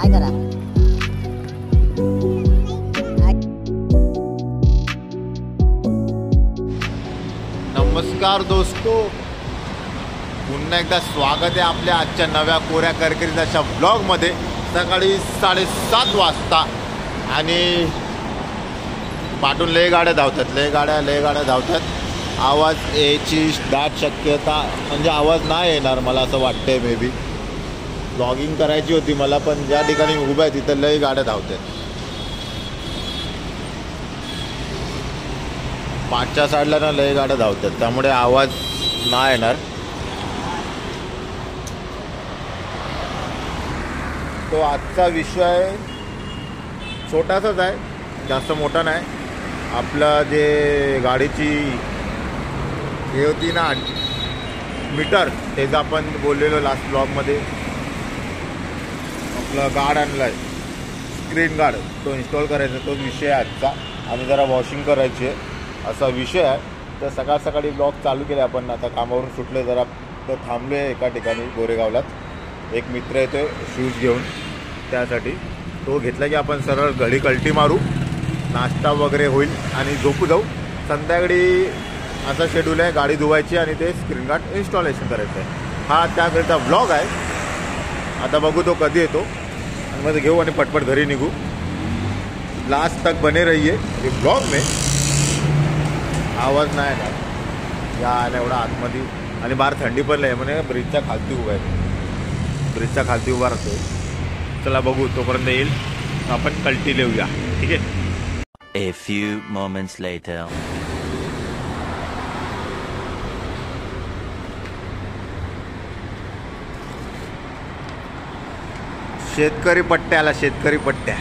हाय करा. नमस्कार दोस्तो, पुन्हा एकदा स्वागत आहे आपल्या आजच्या नव्या कोऱ्या करकरीच्या ब्लॉगमध्ये. सकाळी 7:30 वाजता आणि पाठून लय गाड्या धावतात. आवाज यायची दाट शक्यता, म्हणजे आवाज नाही येणार मला असं वाटतंय. मे बी ब्लॉगिंग करायची होती मला, पण ज्या ठिकाणी उभं आहे तिथं लय गाड्या धावतात. पाठच्या साईडला ना लय गाड्या धावतात, त्यामुळे आवाज नाही येणार. तो आजचा विषय छोटासाच आहे, जास्त मोठा नाही. आपलं जे गाडीची हे होती ना मीटर, त्याचं आपण बोललेलो लास्ट ब्लॉगमध्ये. आपलं गार्ड आणलं आहे, स्क्रीन गार्ड, तो इन्स्टॉल करायचा, तोच विषय आहे आजचा. आणि जरा वॉशिंग करायची आहे असा विषय आहे. तर सकाळी ब्लॉग चालू केले आपण. आता कामावरून सुटले, जरा तर थांबलो आहे एका ठिकाणी गोरेगावलाच. एक मित्र येतो शूज घेऊन, त्यासाठी तो घेतला की आपण सरळ घडी कल्टी मारू, नाश्ता वगैरे होईल आणि झोपू जाऊ. संध्याकाळी असा शेड्यूल आहे, गाडी धुवायची आणि ते स्क्रीन गार्ड इन्स्टॉलेशन करायचं आहे. हा त्याकरिता ब्लॉग आहे. आता बघू तो कधी येतो आणि मग घेऊ आणि पटपट घरी निघू. लास्ट तक बने रहिए ये ब्लॉग में. आवाज नाही ना या एवढा आतमध्ये, आणि बाहेर थंडी पण आहे म्हणे. ब्रिजच्या खालती उभा आहे, ब्रिजच्या खालती उभा राहतो. चला बघू, तोपर्यंत येईल आपण कल्टी लिहूया. ठीक आहे. A few moments later. शेतकरी पट्ट्याला शेतकरी पट्ट्या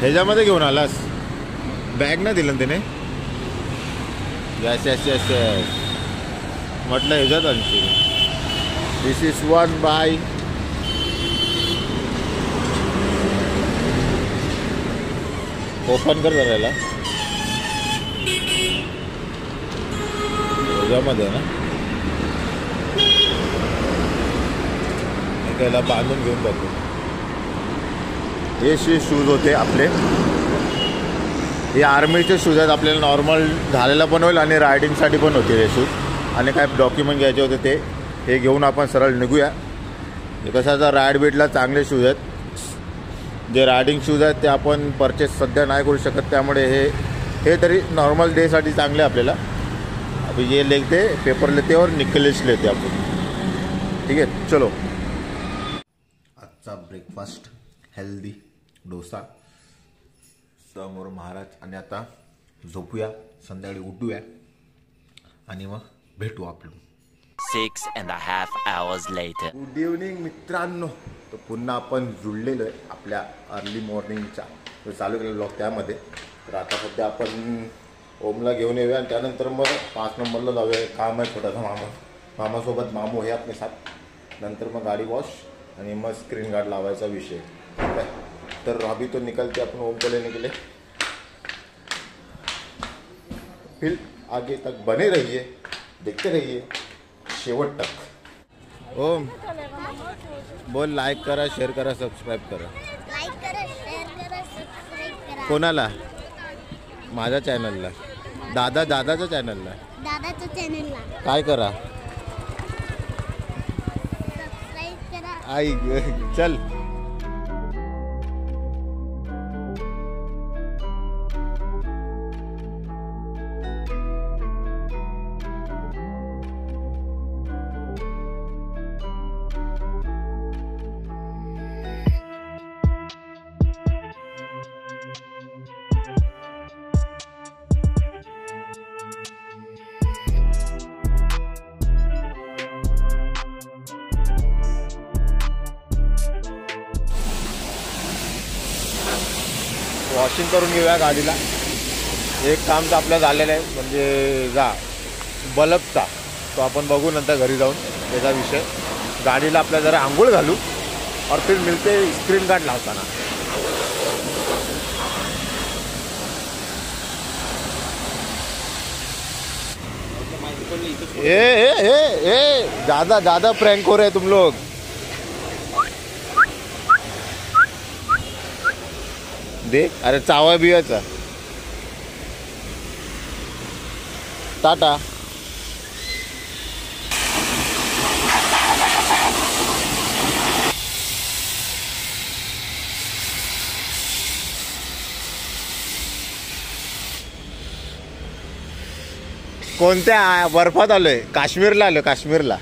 ह्याच्यामध्ये घेऊन आलास, बॅग नाही दिलं त्याने. यस म्हटलं ह्याच्यात आणखी. दिस इज 1 बाय ओपन कर जरा याला. ह्याच्यामध्ये ना त्याला बांधून घेऊन बघू. हे शूज होते आपले, हे आर्मीचे शूज आहेत. आपल्याला नॉर्मल झालेला पण होईल आणि रायडिंगसाठी पण होते हे शूज. आणि काय डॉक्युमेंट घ्यायचे होते ते, हे घेऊन आपण सरळ निघूया. हे कसं आता राईड बीटला चांगले शूज आहेत. जे रायडिंग शूज आहेत ते आपण परचेस सध्या नाही करू शकत, त्यामुळे हे तरी नॉर्मल डेसाठी चांगले आपल्याला. अभी ये लेते पेपर लेते और निकलेच लेते आपण. ठीक आहे, चलो. आजचा ब्रेकफास्ट हेल्दी डोसा, समोर महाराज. आणि आता झोपूया, संध्याकाळी उठूया आणि मग भेटू आपण. 6.5 hours later. गुड इव्हनिंग मित्रांनो. तर पुन्हा आपण जुळलेलो आहे आपल्या अर्ली मॉर्निंगचा तो चालू केलेला ब्लॉग त्यामध्ये. तर आता सध्या आपण ओमला घेऊन येऊया आणि त्यानंतर मग 5 नंबरला जाऊया. काम आहे छोटासा मामासोबत. मामू हे आपले साथ. नंतर मग गाडी वॉश आणि मग स्क्रीन गार्ड लावायचा विषय. ठीक आहे. तर अभी तो निकलते, आपण ओम को लेने के लिए. फिर आगे तक बने रहिए, देखते रहिए शेवट तक. ओम बोल, लाईक करा, शेअर करा, सबस्क्राईब करा. कोणाला? माझ्या चॅनलला, दादाच्या चॅनलला काय करा. आई चल. वॉशिंग करून घेऊया गाडीला. एक काम तर आपलं झालेलं आहे, म्हणजे बल्बचा, तो आपण बघू नंतर घरी जाऊन त्याचा विषय. गाडीला आपल्या जरा आंघोळ घालू और फिर मिलते स्क्रीन गार्ड लावताना. ए ए ए ए ज्यादा ज्यादा प्रैंक हो रहे हैं तुम लोग. दे अरे चावा बियाचा. टाटा. कोणत्या बर्फात आलोय? काश्मीरला आलोय, काश्मीरला.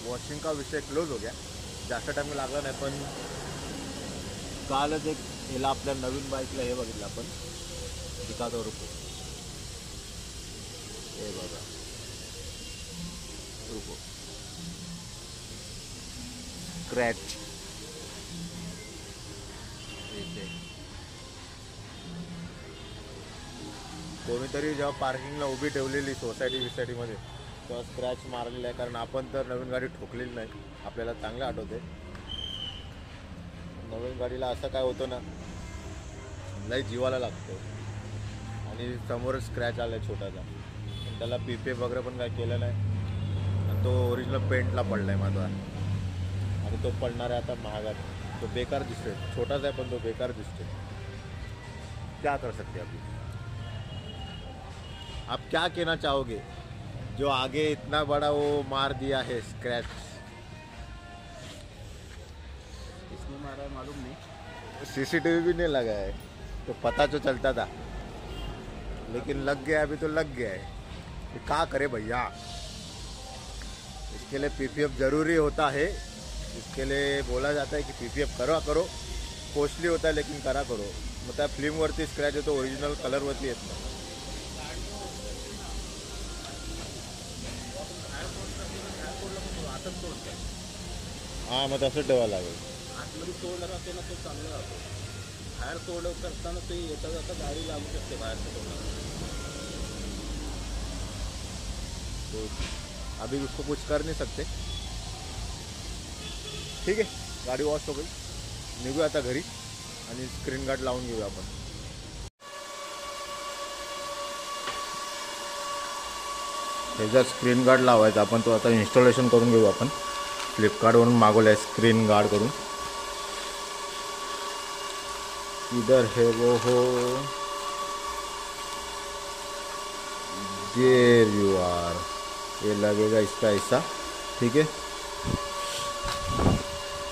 वॉशिंग का विषय क्लोज हो गया. जास्त टाइम लागला नाही, पण कालच एक याला आपल्या नवीन बाईकला हे बघितलं आपण दिखातो रुको. हे बघा रुको स्क्रॅच. कोणीतरी जेव्हा पार्किंगला उभी ठेवलेली सोसायटीमध्ये तेव्हा स्क्रॅच मारलेला आहे. कारण आपण तर नवीन गाडी ठोकलेली नाही, आपल्याला चांगलं आठवते. नवीन गाडीला असं काय होतं ना, लई जीवाला लागतो. आणि समोरच स्क्रॅच आला आहे छोटासा, त्याला पीपे वगैरे पण काय केलं नाही. आणि तो ओरिजिनल पेंटला पडला आहे माझा. आणि तो पडणार आहे आता महागात. तो बेकार दिसतोय, छोटाच आहे पण तो बेकार दिसतोय. क्या कर सकते अभी? आप क्या कहना चाहोगे जो आगे इतना बड़ा वो मार दिया है स्क्रैच? किसने मारा है मालूम नहीं. सीसीटीवी भी नहीं लगा है तो पता तो चलता था, लेकिन लग गया. अभी तो लग गया है. क्या करे भैया, इसके लिए पीपीएफ जरूरी होता है. इसके लिए बोला जाता है कि पीपीएफ करो. कॉस्टली होता है लेकिन करो. मतलब फिल्मवरती स्क्रॅच येतो, ओरिजिनल कलरवरती येत नाही. हां, मग तसं ठेवायला लागेल. आतमध्ये तोडलं राहते ना, तो चांगला राहतो. बाहेर तोड करताना ते येता जाता गाडी लागू शकते बाहेरचं तोडलं. तो अभी उसको कुछ कर नहीं सकते. ठीक आहे, गाडी वॉश हो गई. निघूया आता घरी आणि स्क्रीन गार्ड लावून घेऊया आपण. हे जर स्क्रीन गार्ड लावायचं आपण, तो आता इन्स्टॉलेशन करून घेऊ आपण. फ्लिपकार्टवरून मागवलं आहे स्क्रीन गार्ड करून. इधर है वो हो, देयर यू आर. ये लगेगा इसका ऐसा. ठीक आहे.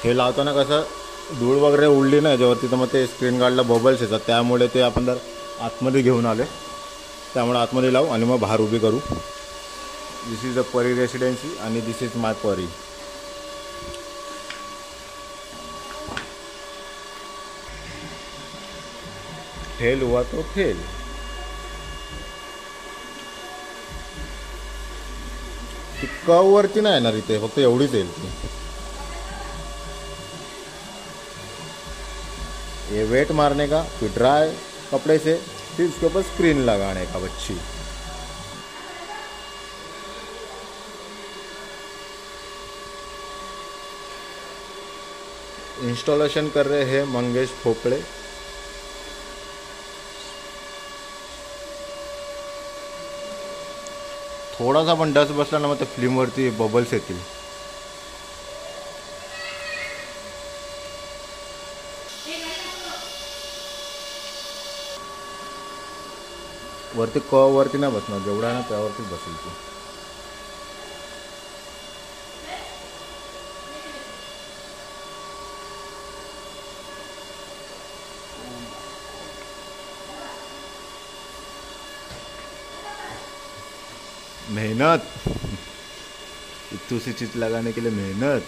हे लावताना कसं धूळ वगैरे उडली नाही जेव्हा तिथं, मग ते स्क्रीन गार्डला बबल्स येतात. त्यामुळे ते आपण जर आतमध्ये घेऊन आले, त्यामुळे आतमध्ये लावू आणि मग बाहेर उभी करू. दिस इज अ परी रेसिडेन्सी आणि दिस इज माय परी. फेल हुआ तो फेल. ती कव वरती नाही येणार इथे, फक्त एवढीच येईल ती. ये वेट मारने का, फिर ड्राई कपड़े से, फिर उसके ऊपर स्क्रीन लगाने का बच्ची. इंस्टॉलेशन कर रहे हैं मंगेश फोपड़े. थोडासा पण डस्ट बसला ना, मग त्या फिल्मवरती बबल्स येतील. वरती वरती नाही बसणार, जेवढा आहे ना त्यावरतीच बसेल ती. मेहनत, इतनी सी चीज लगाने के लिए मेहनत.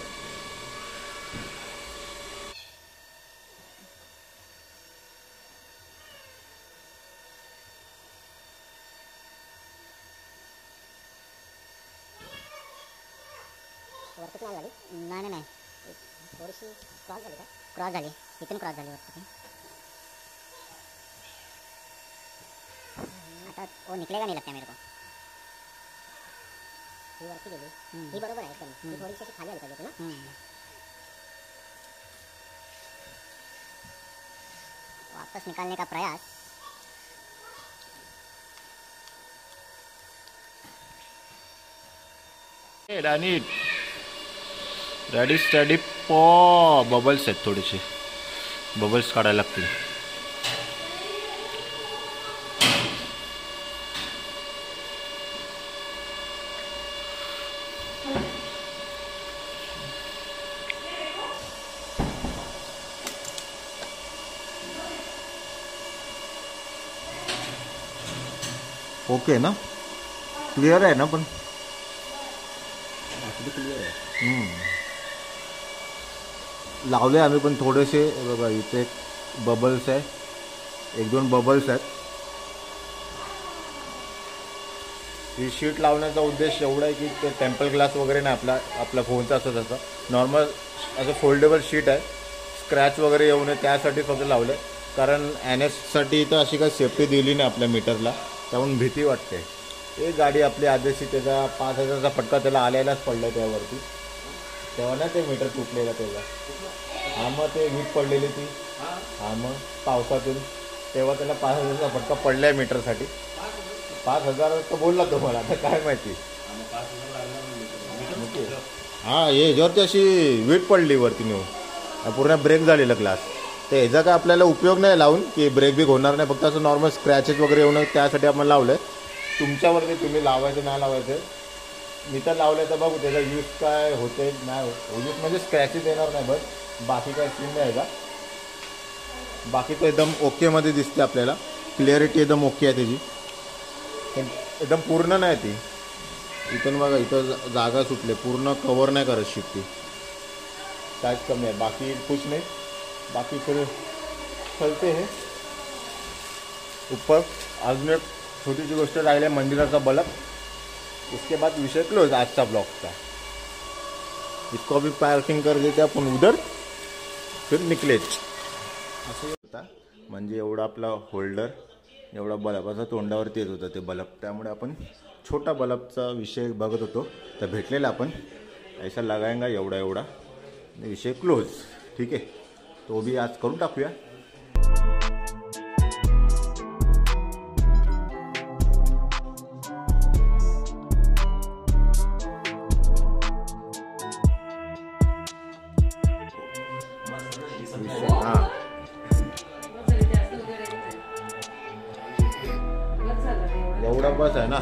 वरती नाही झाली? नाही नाही थोडीशी क्रॉस झाली का? क्रॉस झाली, इथून क्रॉस झाली वरती. आता वो निकलेगा नहीं लगता मेरे को. ही वरती गेली, ही बरोबर आहे एकदम. ही थोडीशी अशी खाली आली पाहिजे ना. वापस निकालने का प्रयास. आणि रेडी स्टडी पॉ बबल्स आहेत, थोडेसे बबल्स काढायला लागतील. ओके ना, क्लिअर आहे ना पण. क्लिअर आहे. लावले आम्ही पण थोडेसे. बघा इथे एक बबल्स आहे, 1-2 बबल्स आहेत. ही शीट लावण्याचा उद्देश एवढा आहे की ते टेम्पल ग्लास वगैरे नाही आपला फोनचा असं तसं नॉर्मल असं फोल्डेबल शीट आहे, स्क्रॅच वगैरे येऊ नये त्यासाठी फक्त लावलं. कारण NS साठी तर अशी काही सेफ्टी दिली नाही आपल्या मीटरला, त्यामुळे भीती वाटते. एक गाडी आपली आदेशी त्याचा 5,000चा फटका त्याला आल्यालाच पडला त्यावरती. तेव्हा ना ते मीटर तुटलेलं त्याला. हा मग ते वीज पडलेली ती. हा मग पावसातून तेव्हा त्याला 5,000चा फटका पडला आहे मीटरसाठी. 5,000 तर बोलला तो मला, आता काय माहिती. हां हे ह्याच्यावरती अशी वीट पडली वरती नेऊन, पूर्ण ब्रेक झालेला ग्लास. तर ह्याचा काय आपल्याला उपयोग नाही लावून की ब्रेक बिक होणार नाही, फक्त असं नॉर्मल स्क्रॅचेस वगैरे येऊ नये त्यासाठी आपण लावलं आहे. तुमच्यावरती तुम्ही लावायचं नाही लावायचं. मी तर लावलं तर बघू त्याचा यूज काय होते नाही होत. यूज म्हणजे स्क्रॅचेस येणार नाही, बस बाकी काय सीन नाही का. बाकी तो एकदम ओकेमध्ये दिसते आपल्याला, क्लिअरिटी एकदम ओके आहे त्याची, पण एकदम पूर्ण नाही ती. इथून बघा इथं जागा सुटले, पूर्ण कवर नाही करत शीट ती, काहीच कमी आहे. बाकी कुछ नाही, बाकी फिर चलते हे ऊपर. अजून एक छोटीशी गोष्ट राहिली आहे, मंदिराचा बल्ब. इसके बाद विषय क्लोज आजचा ब्लॉगचा. इसको अभी पार्किंग कर देते आपण उधर, फिर निकलेच. असं होता म्हणजे एवढा आपला होल्डर, एवढा बल्ब असा तोंडावरती येत होता ते बल्ब. त्यामुळे आपण छोटा बल्बचा विषय बघत होतो, तर भेटलेला आपण ऐसा लगाएंगा एवढा विषय क्लोज. ठीक आहे, तो भी आज करून टाकूया. एवढा बस आहे ना,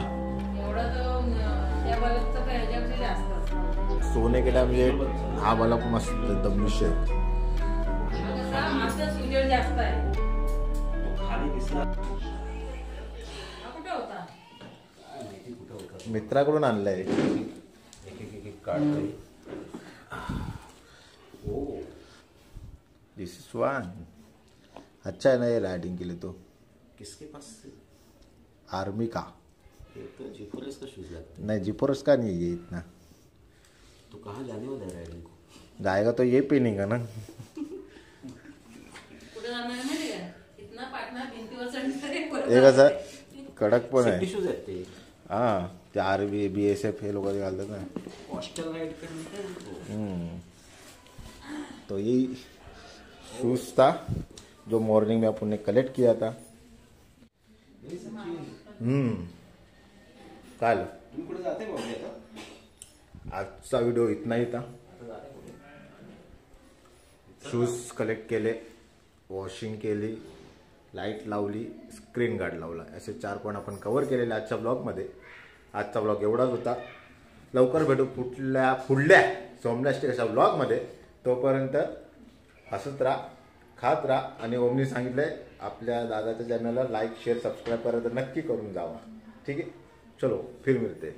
सोने के टाइम म्हणजे हा बल्ब मस्त एकदम विषय. मित्राकडून आणलंय. दिस इज वन. अच्छा है ना ये राइडिंग के लिए. तो किसके पास से? आर्मी का. तो जिपोरस का शूज लगता है. नहीं जिपोरस का नहीं है ये इतना. तो कहाँ जाने वाला है राइडिंग को? जाएगा तो ये पहनेगा ना. एक असं कडक पण आहे. शूज आहेत ते. हां ते आर्मी BSF हे लोक घालतात ना. हॉस्टल राइड करने तो ये शूज था जो मॉर्निंग में अपन ने कलेक्ट किया था. काल तुम्ही कुठे जाते बाबा आता? आजचा व्हिडिओ इतना ही था. शूज कलेक्ट केले, वॉशिंग केली, लाईट लावली, स्क्रीन गार्ड लावला, असे 4 पॉईंट आपण कव्हर केलेले आजच्या ब्लॉगमध्ये. आजचा ब्लॉग एवढाच होता. लवकर भेटू पुढल्या सोमनाष्टक अशा ब्लॉगमध्ये. तोपर्यंत हसत राहा, खात राहा. आणि ओमनी सांगितलंय आपल्या दादाच्या चॅनलला लाईक शेअर सबस्क्राईब करा, तर नक्की करून जावा. ठीक आहे, चलो फिर मिळते.